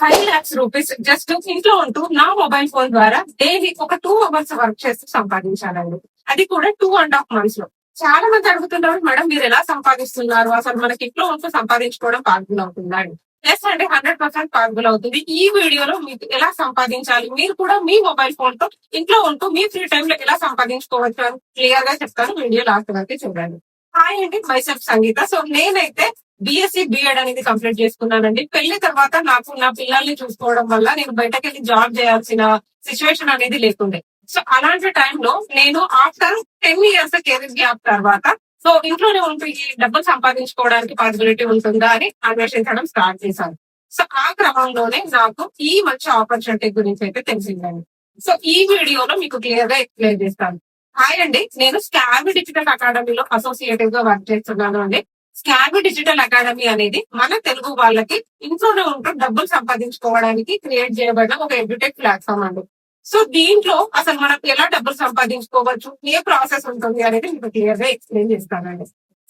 రూ. 5,00,000 జస్ట్ ఇంట్లో ఉంటూ నా మొబైల్ ఫోన్ ద్వారా డైలీ ఒక 2 అవర్స్ వర్క్ చేస్తూ సంపాదించాలండి. అది కూడా 2.5 months లో. చాలా మంది అడుగుతున్నారు, మేడం మీరు ఎలా సంపాదిస్తున్నారు? అసలు మనకి ఇంట్లో ఉంటూ సంపాదించుకోవడం పాసిబుల్ అవుతుందా అని. ఎస్ అండి, 100% పాసిబుల్ అవుతుంది. ఈ వీడియోలో మీకు ఎలా సంపాదించాలి, మీరు కూడా మీ మొబైల్ ఫోన్ తో ఇంట్లో ఉంటూ మీ ఫ్రీ టైమ్ లో ఎలా సంపాదించుకోవచ్చు అని క్లియర్ గా చెప్తాను. వీడియో లాస్ట్ వరకు చూడండి. హాయ్ అండి, మైసెల్ఫ్ సంగీత. సో నేనైతే బీఎస్సీ బిఎడ్ అనేది కంప్లీట్ చేసుకున్నానండి. పెళ్లి తర్వాత నాకు నా పిల్లల్ని చూసుకోవడం వల్ల నేను బయటకెళ్ళి జాబ్ చేయాల్సిన సిచ్యువేషన్ అనేది లేకుండే. సో అలాంటి టైంలో నేను ఆఫ్టర్ 10 years కెరీర్ గ్యాప్ తర్వాత సో ఇంట్లోనే ఉంటూ ఈ డబ్బులు సంపాదించుకోవడానికి పాసిబిలిటీ ఉంటుందా అని అన్వేషించడం స్టార్ట్ చేశాను. సో ఆ క్రమంలోనే నాకు ఈ మంచి ఆపర్చునిటీ గురించి అయితే తెలిసిందండి. సో ఈ వీడియోలో మీకు క్లియర్ గా ఎక్స్ప్లెయిన్ చేస్తాను. హాయ్ అండి, నేను స్కాబీ డిజిటల్ అకాడమీలో అసోసియేటివ్ గా వర్క్ చేస్తున్నాను అండి. స్కాబీ డిజిటల్ అకాడమీ అనేది మన తెలుగు వాళ్ళకి ఇంట్లోనే ఉంటూ డబ్బులు సంపాదించుకోవడానికి క్రియేట్ చేయబడిన ఒక ఎడ్యుటెక్ ప్లాట్ఫామ్ అండి. సో దీంట్లో అసలు మనం ఎలా డబ్బులు సంపాదించుకోవచ్చు, ఏ ప్రాసెస్ ఉంటుంది అనేది మీకు క్లియర్ గా ఎక్స్ప్లెయిన్ చేస్తానండి.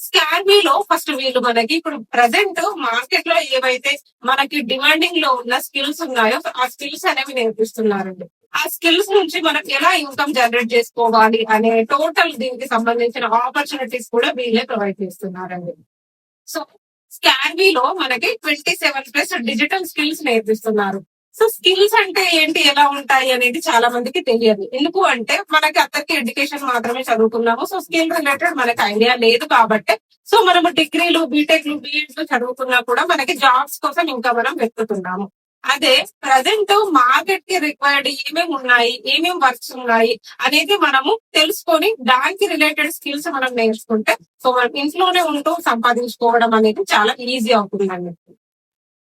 స్కాబీలో ఫస్ట్ వీళ్ళు మనకి ఇప్పుడు ప్రజెంట్ మార్కెట్ లో ఏవైతే మనకి డిమాండింగ్ లో ఉన్న స్కిల్స్ ఉన్నాయో ఆ స్కిల్స్ అనేవి నేర్పిస్తున్నారండి. ఆ స్కిల్స్ నుంచి మనం ఎలా ఇన్కమ్ జనరేట్ చేసుకోవాలి అనే టోటల్ దీనికి సంబంధించిన ఆపర్చునిటీస్ కూడా వీళ్ళే ప్రొవైడ్ చేస్తున్నారండి. సో స్కాన్వీలో మనకి 27+ డిజిటల్ స్కిల్స్ నేర్పిస్తున్నారు. సో స్కిల్స్ అంటే ఏంటి, ఎలా ఉంటాయి అనేది చాలా మందికి తెలియదు. ఎందుకు అంటే మనకి అందరికి ఎడ్యుకేషన్ మాత్రమే చదువుకున్నాము. సో స్కిల్ రిలేటెడ్ మనకి ఐడియా లేదు కాబట్టి సో మనము డిగ్రీలు, బీటెక్లు, బీఎడ్లు చదువుకున్నా కూడా మనకి జాబ్స్ కోసం ఇంకా మనం వెతుకుతున్నాము. అదే ప్రజెంట్ మార్కెట్ కి రిక్వైర్డ్ ఏమేమి ఉన్నాయి, ఏమేమి వర్క్స్ ఉన్నాయి అనేది మనము తెలుసుకొని దానికి రిలేటెడ్ స్కిల్స్ మనం నేర్చుకుంటే సో మనం ఇంట్లోనే ఉంటూ సంపాదించుకోవడం అనేది చాలా ఈజీ అవుతుందండి.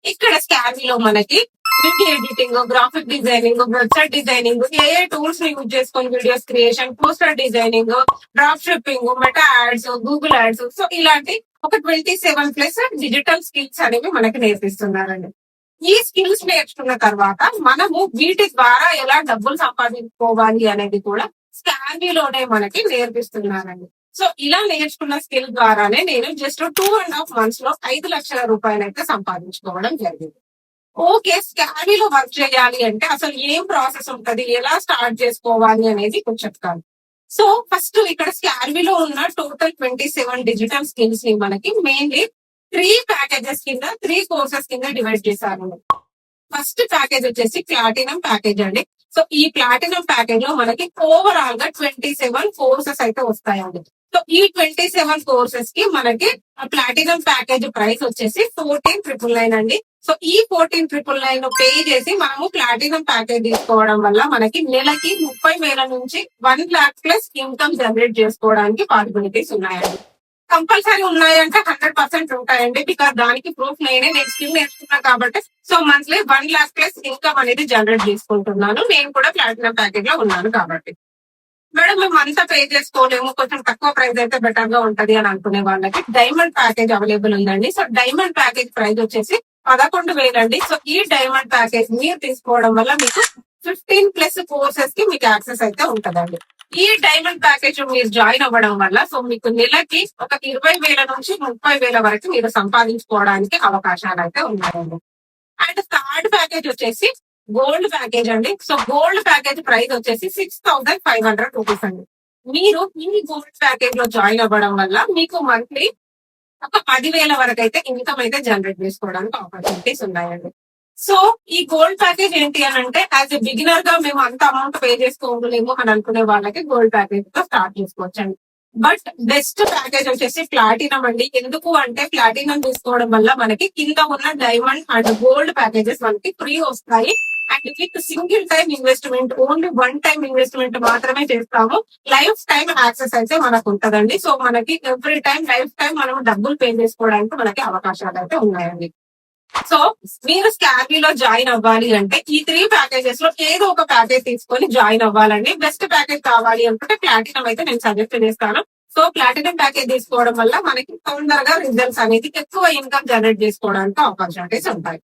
ఇక్కడ స్కాబీలో మనకి video editing, graphic designing, website designing, ఏఏ టూల్స్ ని యూజ్ చేసుకొని videos creation, poster designing, drop shipping, meta ads, Google ads, so ఇలాంటి ఒక 27+ డిజిటల్ స్కిల్స్ అనేవి మనకి నేర్పిస్తున్నారండి. ఈ స్కిల్స్ నేర్చుకున్న తర్వాత మనము వీటి ద్వారా ఎలా డబ్బులు సంపాదించుకోవాలి అనేది కూడా స్కాబీలోనే మనకి నేర్పిస్తున్నారండి. సో ఇలా నేర్చుకున్న స్కిల్ ద్వారానే నేను జస్ట్ 2.5 months లో 5 లక్షల రూపాయలు అయితే సంపాదించుకోవడం జరిగింది. ఓకే, స్కాబీలో వర్క్ చేయాలి అంటే అసలు ఏం ప్రాసెస్ ఉంటది, ఎలా స్టార్ట్ చేసుకోవాలి అనేది ఇప్పుడు చెప్తాను. సో ఫస్ట్ ఇక్కడ స్కాబీలో ఉన్న టోటల్ 27 డిజిటల్ స్కిల్స్ ని మనకి మెయిన్లీ 3 ప్యాకేజెస్ కింద, 3 కోర్సెస్ కింద డివైడ్ చేశారు. ఫస్ట్ ప్యాకేజ్ వచ్చేసి ప్లాటినం ప్యాకేజ్ అండి. సో ఈ ప్లాటినం ప్యాకేజ్ లో మనకి ఓవరాల్ గా 27 కోర్సెస్ అయితే వస్తాయండి. సో ఈ 27 కోర్సెస్ కి మనకి ప్లాటినం ప్యాకేజ్ ప్రైస్ వచ్చేసి 14,999 అండి. సో ఈ 14,999 పే చేసి మనము ప్లాటినం ప్యాకేజ్ తీసుకోవడం వల్ల మనకి నెలకి 30,000 నుంచి 1 lakh+ ఇన్కమ్ జనరేట్ చేసుకోవడానికి పాసిబిలిటీస్ ఉన్నాయండి. కంపల్సరీ ఉన్నాయంటే 100% ఉంటాయండి. బికాస్ దానికి ప్రూఫ్ నేను స్కిల్ నేర్చుకున్నా కాబట్టి సో మంత్లీ 1 lakh+ ఇన్కమ్ అనేది జనరేట్ చేసుకుంటున్నాను. నేను కూడా ప్లాటినం ప్యాకేజ్ లో ఉన్నాను కాబట్టి. మేడం మేము అంతా పే చేసుకోలేము, కొంచెం తక్కువ ప్రైస్ అయితే బెటర్ గా ఉంటది అని అనుకునే వాళ్ళకి డైమండ్ ప్యాకేజ్ అవైలబుల్ ఉందండి. సో డైమండ్ ప్యాకేజ్ ప్రైస్ వచ్చేసి 11,000 అండి. సో ఈ డైమండ్ ప్యాకేజ్ మీరు తీసుకోవడం వల్ల మీకు 15+ కోర్సెస్ కి మీకు యాక్సెస్ అయితే ఉంటదండి. ఈ డైమండ్ ప్యాకేజ్ మీరు జాయిన్ అవ్వడం వల్ల సో మీకు నెలకి ఒక 20,000 నుంచి 30,000 వరకు మీరు సంపాదించుకోవడానికి అవకాశాలు అయితే ఉన్నాయండి. అండ్ థర్డ్ ప్యాకేజ్ వచ్చేసి గోల్డ్ ప్యాకేజ్ అండి. సో గోల్డ్ ప్యాకేజ్ ప్రైస్ వచ్చేసి 6,500 రూపీస్ అండి. మీరు ఈ గోల్డ్ ప్యాకేజ్ లో జాయిన్ అవ్వడం వల్ల మీకు మంత్లీ ఒక 10,000 వరకు అయితే ఇన్కమ్ అయితే జనరేట్ చేసుకోవడానికి ఆపర్చునిటీస్ ఉన్నాయండి. సో ఈ గోల్డ్ ప్యాకేజ్ ఏంటి అని అంటే యాజ్ ఎ బిగినర్ గా మేము అంత అమౌంట్ పే చేసుకోలేము అని అనుకునే వాళ్ళకి గోల్డ్ ప్యాకేజ్ తో స్టార్ట్ చేసుకోవచ్చండి. బట్ బెస్ట్ ప్యాకేజ్ వచ్చేసి ప్లాటినం అండి. ఎందుకు అంటే ప్లాటినం తీసుకోవడం వల్ల మనకి కింద ఉన్న డైమండ్ అండ్ గోల్డ్ ప్యాకేజెస్ మనకి ఫ్రీ వస్తాయి. And with single time investment, only 1 time investment మాత్రమే చేస్తాము. లైఫ్ టైం యాక్సెస్ అయితే మనకు ఉంటదండి. సో మనకి ఎవ్రీ టైం లైఫ్ టైం మనం డబ్బులు పే చేసుకోవడానికి మనకి అవకాశాలు అయితే ఉన్నాయండి. సో మీరు స్కాబీలో జాయిన్ అవ్వాలి అంటే ఈ 3 ప్యాకేజెస్ లో ఏదో ఒక ప్యాకేజ్ తీసుకొని జాయిన్ అవ్వాలండి. బెస్ట్ ప్యాకేజ్ కావాలి అనుకుంటే ప్లాటినం అయితే నేను సజెస్ట్ చేస్తాను. సో ప్లాటినం ప్యాకేజ్ తీసుకోవడం వల్ల మనకి తొందరగా రిజల్ట్స్ అనేది ఎక్కువ ఇన్కమ్ జనరేట్ చేసుకోవడానికి ఆపర్చునిటీస్ ఉంటాయి.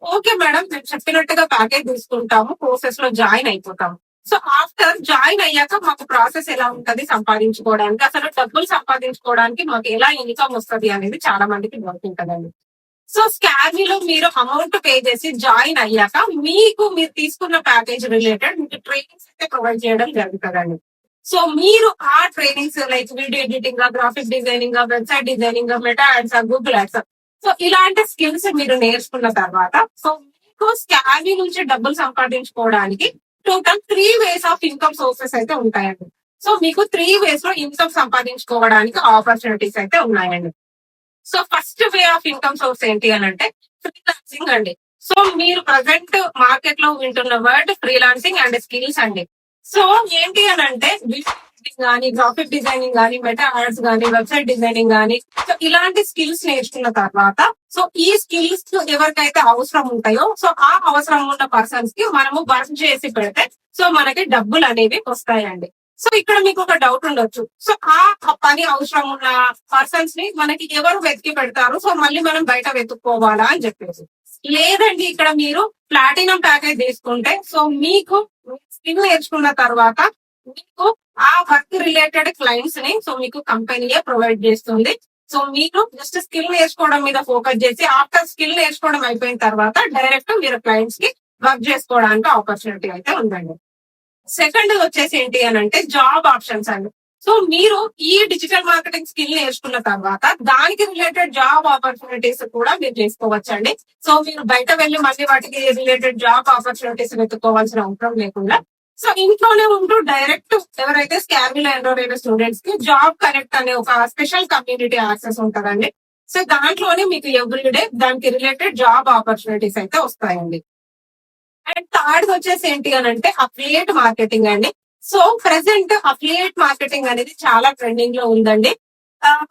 ఓకే మేడం, మేము చెప్పినట్టుగా ప్యాకేజ్ తీసుకుంటాము, ప్రాసెస్ లో జాయిన్ అయిపోతాము. సో ఆఫ్టర్ జాయిన్ అయ్యాక మాకు ప్రాసెస్ ఎలా ఉంటది సంపాదించుకోవడానికి, అసలు డబ్బులు సంపాదించుకోవడానికి మాకు ఎలా ఇన్కమ్ వస్తుంది అనేది చాలా మందికి డౌట్ ఉంటదండి. సో స్కామీలో మీరు అమౌంట్ పే చేసి జాయిన్ అయ్యాక మీకు మీరు తీసుకున్న ప్యాకేజ్ రిలేటెడ్ మీకు ట్రైనింగ్స్ అయితే ప్రొవైడ్ చేయడం జరుగుతుందండి. సో మీరు ఆ trainings like video editing, graphic designing, website designing, meta ads, Google ads, so ఇలాంటి స్కిల్స్ మీరు నేర్చుకున్న తర్వాత సో మీకు స్కామీ నుంచి డబ్బులు సంపాదించుకోవడానికి total 3 ways of income sources అయితే ఉంటాయండి. సో మీకు 3 వేస్ లో ఇన్కమ్ సంపాదించుకోవడానికి ఆపర్చునిటీస్ అయితే ఉన్నాయండి. So first way of income source ఏంటి అని అంటే ఫ్రీలాన్సింగ్ అండి. సో మీరు ప్రజెంట్ మార్కెట్ లో వింటున్న వర్డ్ ఫ్రీలాన్సింగ్ అండ్ స్కిల్స్ అండి. సో ఏంటి అని అంటే కానీ గ్రాఫిక్ డిజైనింగ్ కానీ, మెటా యాడ్స్ కానీ, వెబ్సైట్ డిజైనింగ్ కానీ, సో ఇలాంటి స్కిల్స్ నేర్చుకున్న తర్వాత సో ఈ స్కిల్స్ ఎవరికైతే అవసరం ఉంటాయో సో ఆ అవసరం ఉన్న పర్సన్స్ కి మనము వర్క్ చేసి పెడితే సో మనకి డబ్బులు అనేవి వస్తాయండి. సో ఇక్కడ మీకు ఒక డౌట్ ఉండొచ్చు. సో ఆ పని అవసరం ఉన్న పర్సన్స్ ని మనకి ఎవరు వెతికి పెడతారు, సో మళ్ళీ మనం బయట వెతుక్కోవాలా అని చెప్పేసి. లేదండి, ఇక్కడ మీరు ప్లాటినం ప్యాకేజ్ తీసుకుంటే సో మీకు స్కిల్ నేర్చుకున్న తర్వాత మీకు ఆ వర్క్ రిలేటెడ్ క్లయింట్స్ ని సో మీకు కంపెనీయే ప్రొవైడ్ చేస్తుంది. సో మీరు జస్ట్ స్కిల్ నేర్చుకోవడం మీద ఫోకస్ చేసి ఆఫ్టర్ స్కిల్ నేర్చుకోవడం అయిపోయిన తర్వాత డైరెక్ట్ మీరు క్లయింట్స్ కి వర్క్ చేసుకోవడానికి ఆపర్చునిటీ అయితే ఉందండి. సెకండ్ వచ్చేసి ఏంటి అని అంటే జాబ్ ఆప్షన్స్ అండి. సో మీరు ఈ డిజిటల్ మార్కెటింగ్ స్కిల్ నేర్చుకున్న తర్వాత దానికి రిలేటెడ్ జాబ్ ఆపర్చునిటీస్ కూడా మీరు చేసుకోవచ్చండి. సో మీరు బయట వెళ్ళి మళ్ళీ వాటికి రిలేటెడ్ జాబ్ ఆపర్చునిటీస్ వెతుక్కోవాల్సిన అవసరం లేకుండా సో ఇంట్లోనే ఉంటూ డైరెక్ట్ ఎవరైతే స్కామీలో ఎన్రోల్ అయిన స్టూడెంట్స్ కి జాబ్ కనెక్ట్ అనే ఒక స్పెషల్ కమ్యూనిటీ యాక్సెస్ ఉంటుందండి. సో దాంట్లోనే మీకు ఎవ్రీడే దానికి రిలేటెడ్ జాబ్ ఆపర్చునిటీస్ అయితే వస్తాయండి. అండ్ థర్డ్ వచ్చేసి ఏంటి అని అంటే అఫిలియేట్ మార్కెటింగ్ అండి. సో ప్రెసెంట్ అఫిలియేట్ మార్కెటింగ్ అనేది చాలా ట్రెండింగ్ లో ఉందండి.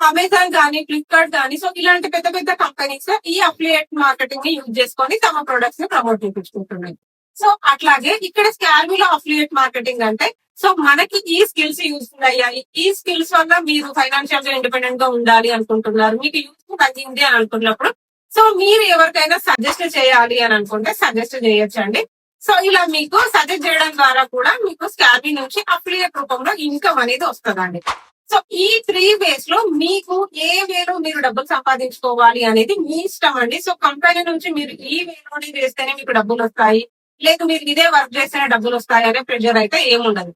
అమెజాన్ కానీ, ఫ్లిప్కార్ట్ కానీ, సో ఇలాంటి పెద్ద పెద్ద కంపెనీస్ ఈ అఫిలియేట్ మార్కెటింగ్ ని యూజ్ చేసుకొని తమ ప్రొడక్ట్స్ ని ప్రమోట్ చేయించుకుంటున్నాయి. సో అట్లాగే ఇక్కడ స్కామీలో అఫిలియేట్ మార్కెటింగ్ అంటే సో మనకి ఈ స్కిల్స్ యూస్ఫుల్ అయ్యాయి, ఈ స్కిల్స్ వల్ల మీరు ఫైనాన్షియల్ గా ఇండిపెండెంట్ గా ఉండాలి అనుకుంటున్నారు, మీకు యూస్ఫుల్ తగ్గింది అని అనుకున్నప్పుడు సో మీరు ఎవరికైనా సజెస్ట్ చేయాలి అని అనుకుంటే సజెస్ట్ చేయొచ్చండి. సో ఇలా మీకు సజెస్ట్ చేయడం ద్వారా కూడా మీకు స్కామీ నుంచి అఫిలియేట్ రూపంలో ఇన్కమ్ అనేది వస్తుందండి. సో ఈ 3 వేస్ లో మీకు ఏ వేలో మీరు డబ్బులు సంపాదించుకోవాలి అనేది మీ ఇష్టం అండి. సో కంపెనీ నుంచి మీరు ఈ వేలోనే చేస్తేనే మీకు డబ్బులు వస్తాయి, లేదు మీరు ఇదే వర్క్ చేస్తేనే డబ్బులు వస్తాయి అనే ప్రెషర్ అయితే ఏముండదు.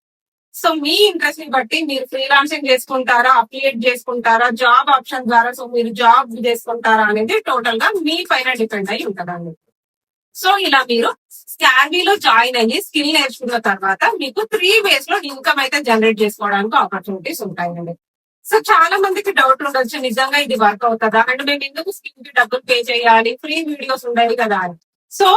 సో మీ ఇంట్రెస్ట్ ని బట్టి మీరు ఫ్రీలాన్సింగ్ చేసుకుంటారా, అప్లియేట్ చేసుకుంటారా, జాబ్ ఆప్షన్ ద్వారా సో మీరు జాబ్ చేసుకుంటారా అనేది టోటల్ గా మీ పైన డిపెండ్ అయి ఉంటుందండి. సో ఇలా మీరు స్కామీలో జాయిన్ అయ్యి స్కిల్ నేర్చుకున్న తర్వాత మీకు 3 వేస్ లో ఇన్కమ్ అయితే జనరేట్ చేసుకోవడానికి ఆపర్చునిటీస్ ఉంటాయండి. సో చాలా మందికి డౌట్ ఉండొచ్చు, నిజంగా ఇది వర్క్ అవుతుందా అండ్ మేము ఎందుకు స్కిల్ కి డబ్బులు పే చేయాలి, ఫ్రీ వీడియోస్ ఉండేవి కదా అని. సో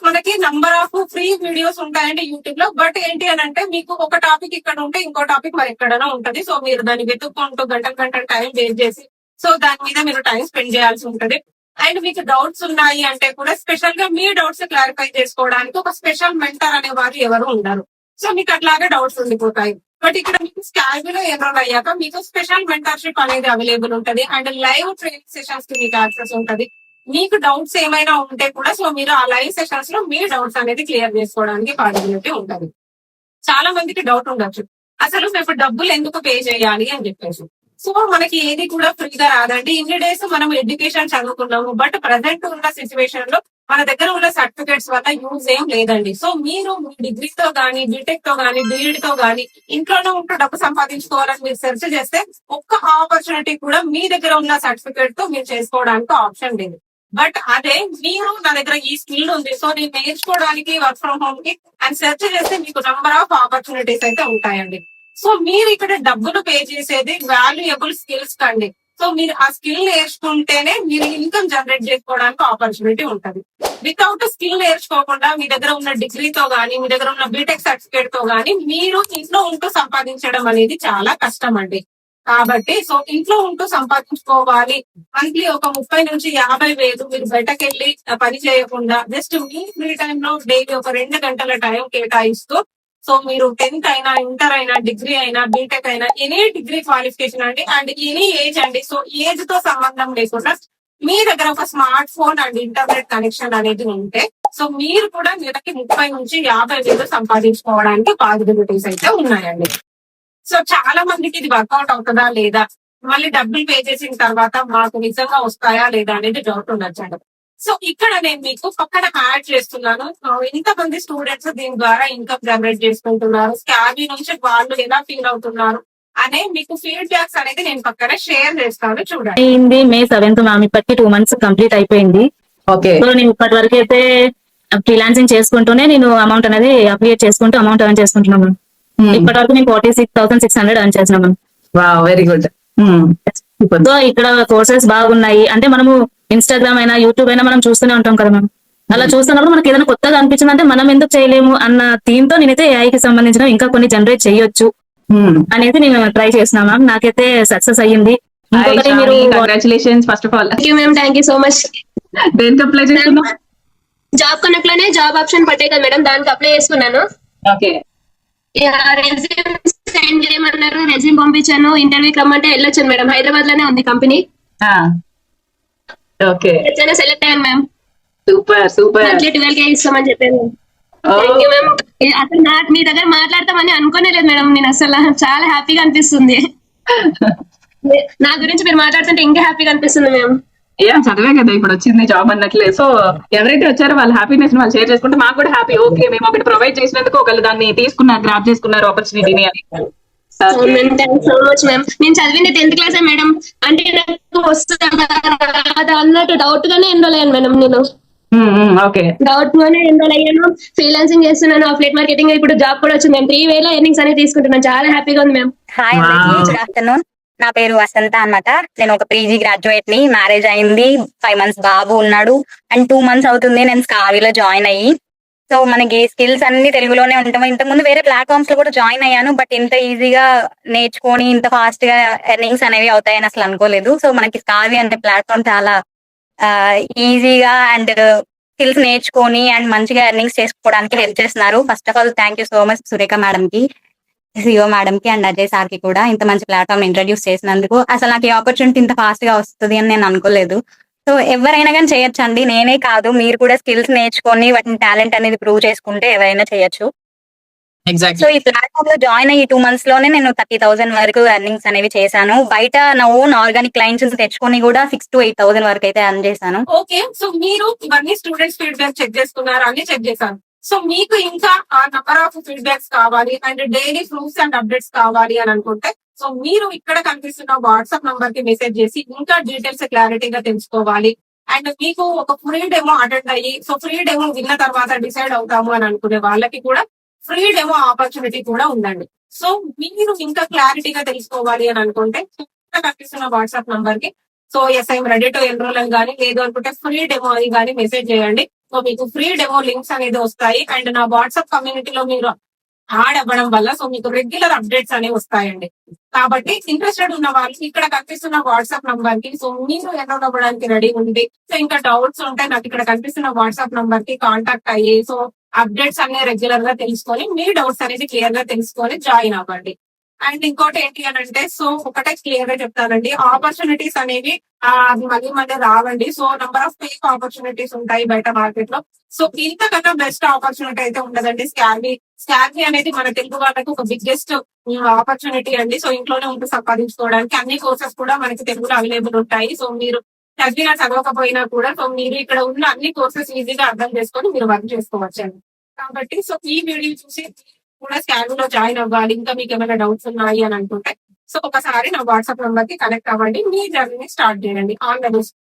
మనకి నంబర్ ఆఫ్ ఫ్రీ వీడియోస్ ఉంటాయండి యూట్యూబ్ లో. బట్ ఏంటి అని అంటే మీకు ఒక టాపిక్ ఇక్కడ ఉంటే ఇంకో టాపిక్ మరి ఎక్కడైనా ఉంటది. సో మీరు దాన్ని వెతుక్కుంటూ గంటల టైం వేస్ట్ చేసి సో దాని మీద మీరు టైం స్పెండ్ చేయాల్సి ఉంటది. అండ్ మీకు డౌట్స్ ఉన్నాయి అంటే కూడా స్పెషల్ గా మీ డౌట్స్ క్లారిఫై చేసుకోవడానికి ఒక స్పెషల్ మెంటర్ అనే వారు ఎవరు ఉండరు. సో మీకు అట్లాగే డౌట్స్ ఉండిపోతాయి. బట్ ఇక్కడ మీకు స్కామీలో ఎన్రోల్ అయ్యాక మీకు స్పెషల్ మెంటర్షిప్ అనేది అవైలబుల్ ఉంటది అండ్ లైవ్ ట్రైనింగ్ సెషన్స్ కి మీకు యాక్సెస్ ఉంటది. మీకు డౌట్స్ ఏమైనా ఉంటే కూడా సో మీరు ఆ లైవ్ సెషన్స్ లో మీ డౌట్స్ అనేది క్లియర్ చేసుకోవడానికి పాసిబిలిటీ ఉంటది. చాలా మందికి డౌట్ ఉండొచ్చు, అసలు మేము డబ్బులు ఎందుకు పే చేయాలి అని చెప్పేసి. సో మనకి ఏది కూడా ఫ్రీగా రాదండి. ఇన్ని డేస్ మనం ఎడ్యుకేషన్ చదువుకున్నాము, బట్ ప్రజెంట్ ఉన్న సిచ్యువేషన్ లో మన దగ్గర ఉన్న సర్టిఫికేట్స్ వల్ల యూజ్ ఏం లేదండి. సో మీరు మీ డిగ్రీతో గానీ, బీటెక్ తో గానీ, బీఈడ్ తో గానీ ఇంట్లోనే ఉంటూ డబ్బు సంపాదించుకోవాలని మీరు సెర్చ్ చేస్తే ఒక్క ఆపర్చునిటీ కూడా మీ దగ్గర ఉన్న సర్టిఫికేట్ తో మీరు చేసుకోవడానికి ఆప్షన్ లేదు. బట్ అదే మీరు నా దగ్గర ఈ స్కిల్ ఉంది సో నేను నేర్చుకోవడానికి వర్క్ ఫ్రమ్ హోమ్ కి అండ్ సెర్చ్ చేస్తే మీకు నంబర్ ఆఫ్ ఆపర్చునిటీస్ అయితే ఉంటాయండి. సో మీరు ఇక్కడ డబ్బులు పే చేసేది వాల్యుయబుల్ స్కిల్స్ కండి. సో మీరు ఆ స్కిల్ నేర్చుకుంటేనే మీరు ఇన్కమ్ జనరేట్ చేసుకోవడానికి ఆపర్చునిటీ ఉంటది. వితౌట్ స్కిల్ నేర్చుకోకుండా మీ దగ్గర ఉన్న డిగ్రీతో గానీ, మీ దగ్గర ఉన్న బీటెక్ సర్టిఫికేట్ తో గానీ మీరు ఇంట్లో ఉంటూ సంపాదించడం అనేది చాలా కష్టం అండి. కాబట్టి సో ఇంట్లో ఉంటూ సంపాదించుకోవాలి, మంత్లీ ఒక 30 నుంచి 50 వేలు మీరు బయటకెళ్ళి పని చేయకుండా జస్ట్ మీ ఫ్రీ టైమ్ లో డైలీ ఒక 2 గంటల టైం కేటాయిస్తూ సో మీరు 10th అయినా, ఇంటర్ అయినా, డిగ్రీ అయినా, బీటెక్ అయినా ఎనీ డిగ్రీ క్వాలిఫికేషన్ అండి అండ్ ఎనీ ఏజ్ అండి. సో ఏజ్ తో సంబంధం లేకుండా మీ దగ్గర ఒక smart phone and internet connection అనేది ఉంటే సో మీరు కూడా నెలకి 30 నుంచి 50 వేలు సంపాదించుకోవడానికి పాసిబిలిటీస్ అయితే ఉన్నాయండి. సో చాలా మందికి ఇది వర్కౌట్ అవుతుందా లేదా, మళ్ళీ డబ్బులు పే చేసిన తర్వాత మాకు నిజంగా వస్తాయా లేదా అనేది డౌట్ ఉండొచ్చండి. సో ఇక్కడ నేను మీకు పక్కన యాడ్ చేస్తున్నాను. ఇంతమంది స్టూడెంట్స్ దీని ద్వారా ఇన్కమ్ జనరేట్ చేసుకుంటున్నారు, స్కాబీ నుంచి వాళ్ళు ఎలా ఫీల్ అవుతున్నారు అనే మీకు ఫీడ్బ్యాక్స్ అనేది నేను పక్కన షేర్ చేస్తాను, చూడండి. అయింది May 7th మ్యామ్, ఇప్పటికి 2 months కంప్లీట్ అయిపోయింది. ఓకే. సో నేను ఇప్పటి వరకు అయితే ఫ్రీలాన్సింగ్ చేసుకుంటూనే నేను అమౌంట్ అనేది అప్లికేట్ చేసుకుంటూ అమౌంట్ ఎర్న్ చేసుకుంటున్నాను. ఇప్పటి వరకు నేను 46,600 ఎర్న్ చేసినాము. Wow, very good. సో ఇక్కడ కోర్సెస్ బాగున్నాయి. అంటే మనము ఇన్స్టాగ్రామ్ అయినా యూట్యూబ్ అయినా మనం చూస్తూనే ఉంటాం కదా మ్యామ్. అలా చూస్తున్నప్పుడు మనకి ఏదైనా కొత్తగా అనిపించిందంటే మనం ఎందుకు చేయలేము అన్న థీమ్ తో నేనైతే AI కి సంబంధించిన ఇంకా కొన్ని జనరేట్ చేయొచ్చు అనేది నేను ట్రై చేసిన మ్యామ్. నాకైతే సక్సెస్ అయ్యింది. ఇంకొకటి మీరు congratulations first of all. Thank you so much. దేనికి అప్లై చేస్తున్నా? జాబ్ కనెక్ట్ లోనే జాబ్ ఆప్షన్ పట్టే కదా మేడం, దానికి అప్లై చేసుకున్నాను. ఓకే. రెజ్యూమ్ సెండ్ చేయమన్నారు, రెజ్యూమ్ పంపించాను. ఇంటర్వ్యూకి రమ్మంటే వెళ్ళొచ్చాను మేడం. హైదరాబాద్ లోనే ఉంది కంపెనీ. ఓకే, సెలెక్ట్ అయ్యాను మ్యామ్. Super super. 12K ఇస్తామని చెప్పాను. Thank you ma'am. అసలు మీ దగ్గర మాట్లాడతామని అనుకోనే లేదు మేడం. నేను అసలు చాలా హ్యాపీగా అనిపిస్తుంది. నా గురించి మీరు మాట్లాడుతుంటే ఇంకా హ్యాపీగా అనిపిస్తుంది మ్యామ్. చదివే కదా ఇప్పుడు వచ్చింది జాబ్ అన్నట్లే. సో ఎవరైతే వచ్చారో వాళ్ళ హ్యాపీనెస్ వాళ్ళు షేర్ చేసుకుంటే మాకు కూడా హ్యాపీ. ఓకే, మేము ఒకటి ప్రొవైడ్ చేసినందుకు ఒకళ్ళు దాన్ని తీసుకున్నారు, గ్రాప్ చేసుకున్నారు ఆపర్చునిటీని అని. Thanks so much ma'am. నేను చదివింది 10th క్లాస్ మేడం. అంటే నాకు వస్తుందా అన్నట్టు డౌట్ గానే ఎన్రోల్ అయ్యాను మేడం. నేను ఓకే, డౌట్ గానే ఎన్రోల్ అయ్యాను. ఫ్రీలాన్సింగ్ చేస్తున్నాను, అఫ్లేట్ మార్కెటింగ్. ఇప్పుడు జాబ్ కూడా వచ్చింది మ్యామ్. 3 వేల ఎర్నింగ్స్ అనేది తీసుకుంటున్నాను. చాలా హ్యాపీగా ఉంది మ్యామ్. హాయ్ అందరికీ, గుడ్ ఆఫ్టర్నూన్. నా పేరు వసంత అన్నమాట. నేను ఒక PG గ్రాడ్యుయేట్ ని. మ్యారేజ్ అయింది, 5 months బాబు ఉన్నాడు, అండ్ 2 months అవుతుంది నేను స్కావీలో జాయిన్ అయ్యి. సో మనకి స్కిల్స్ అన్ని తెలుగులోనే ఉంటాం. ఇంతకుముందు వేరే ప్లాట్ఫామ్స్ లో కూడా జాయిన్ అయ్యాను, బట్ ఇంత ఈజీగా నేర్చుకొని ఇంత ఫాస్ట్ గా ఎర్నింగ్స్ అనేవి అవుతాయని అసలు అనుకోలేదు. సో మనకి స్కావీ అనే ప్లాట్ఫామ్ చాలా ఈజీగా అండ్ స్కిల్స్ నేర్చుకొని అండ్ మంచిగా ఎర్నింగ్స్ చేసుకోవడానికి హెల్ప్ చేస్తున్నారు. First of all thank you so much Surekha madam కి, CEO మేడం కి అండ్ అజయ్ సార్ కి కూడా ఇంత మంచి ప్లాట్ఫామ్ ఇంట్రడ్యూస్ చేసినందుకు. అసలు నాకు ఈ ఆపర్చునిటీ ఇంత ఫాస్ట్ గా వస్తుంది అని నేను అనుకోలేదు. సో ఎవరైనా కానీ చేయొచ్చండి, నేనే కాదు, మీరు కూడా స్కిల్స్ నేర్చుకొని వాటిని టాలెంట్ అనేది ప్రూవ్ చేసుకుంటే ఎవరైనా చేయొచ్చు. సో ఈ ప్లాట్ఫామ్ లో జాయిన్ అయ్యి 2 months లోనే నేను 30,000 వరకు ఎర్నింగ్స్ అనేవి చేశాను. బయట నా ఓన్ ఆర్గానిక్ క్లయింట్స్ తెచ్చుకొని కూడా 6 to 8,000 వరకు అయితే ఎర్న్ చేశాను. ఓకే, సో మీరు ఇవన్నీ స్టూడెంట్స్ ఫీడ్బ్యాక్ చెక్ చేసుకున్నారు, అన్ని చెక్ చేశాను. సో మీకు ఇంకా ఆ నంబర్ ఆఫ్ ఫీడ్బ్యాక్స్ కావాలి and daily proofs and updates కావాలి అని అనుకుంటే, సో మీరు ఇక్కడ కనిపిస్తున్న వాట్సాప్ నంబర్ కి మెసేజ్ చేసి ఇంకా డీటెయిల్స్ క్లారిటీగా తెలుసుకోవాలి. అండ్ మీకు ఒక ఫ్రీ డెమో అటెండ్ అయ్యి, సో ఫ్రీ డెమో విన్న తర్వాత డిసైడ్ అవుతాము అని అనుకునే వాళ్ళకి కూడా ఫ్రీ డెమో ఆపర్చునిటీ కూడా ఉందండి. సో మీరు ఇంకా క్లారిటీగా తెలుసుకోవాలి అని అనుకుంటే ఇక్కడ కనిపిస్తున్న వాట్సాప్ నంబర్ కి so I'm ready to enrol అని కానీ, లేదు అనుకుంటే ఫ్రీ డెమో అని కానీ మెసేజ్ చేయండి. సో మీకు ఫ్రీ డెమో లింక్స్ అనేది వస్తాయి. అండ్ నా వాట్సాప్ కమ్యూనిటీలో మీరు యాడ్ అవ్వడం వల్ల సో మీకు రెగ్యులర్ అప్డేట్స్ అనేవి వస్తాయండి. కాబట్టి ఇంట్రెస్టెడ్ ఉన్న వాళ్ళు ఇక్కడ కనిపిస్తున్న వాట్సాప్ నంబర్ కి సో మీరు ఎన్రోల్ అవ్వడానికి రెడీ ఉంది. సో ఇంకా డౌట్స్ ఉంటే నాకు ఇక్కడ కనిపిస్తున్న వాట్సాప్ నంబర్ కి కాంటాక్ట్ అయ్యి సో అప్డేట్స్ అన్ని రెగ్యులర్ గా తెలుసుకొని మీ డౌట్స్ అనేది క్లియర్ గా తెలుసుకొని జాయిన్ అవ్వండి. అండ్ ఇంకోటి ఏంటి అని అంటే, సో ఒకటే క్లియర్ గా చెప్తానండి, ఆపర్చునిటీస్ అనేవి మళ్ళీ మళ్ళీ రావండి. So number of fake opportunities ఉంటాయి బయట మార్కెట్ లో. సో ఇంతకన్నా బెస్ట్ ఆపర్చునిటీ అయితే ఉండదండి. స్కార్బీ అనేది మన తెలుగు వాళ్ళకి ఒక బిగ్గెస్ట్ ఆపర్చునిటీ అండి. సో ఇంట్లోనే ఉంటూ సంపాదించుకోవడానికి అన్ని కోర్సెస్ కూడా మనకి తెలుగులో అవైలబుల్ ఉంటాయి. సో మీరు చదివినా చదవకపోయినా కూడా సో మీరు ఇక్కడ ఉన్న అన్ని కోర్సెస్ ఈజీగా అర్థం చేసుకొని మీరు వర్క్ చేసుకోవచ్చండి. కాబట్టి సో ఈ వీడియో చూసి కూడా స్కాన్ లో జాయిన్ అవ్వాలి, ఇంకా మీకు ఏమైనా డౌట్స్ ఉన్నాయి అని అనుకుంటే సో ఒకసారి నా వాట్సాప్ నంబర్ కి కనెక్ట్ అవ్వండి, మీ జర్నీ స్టార్ట్ చేయండి. All the best.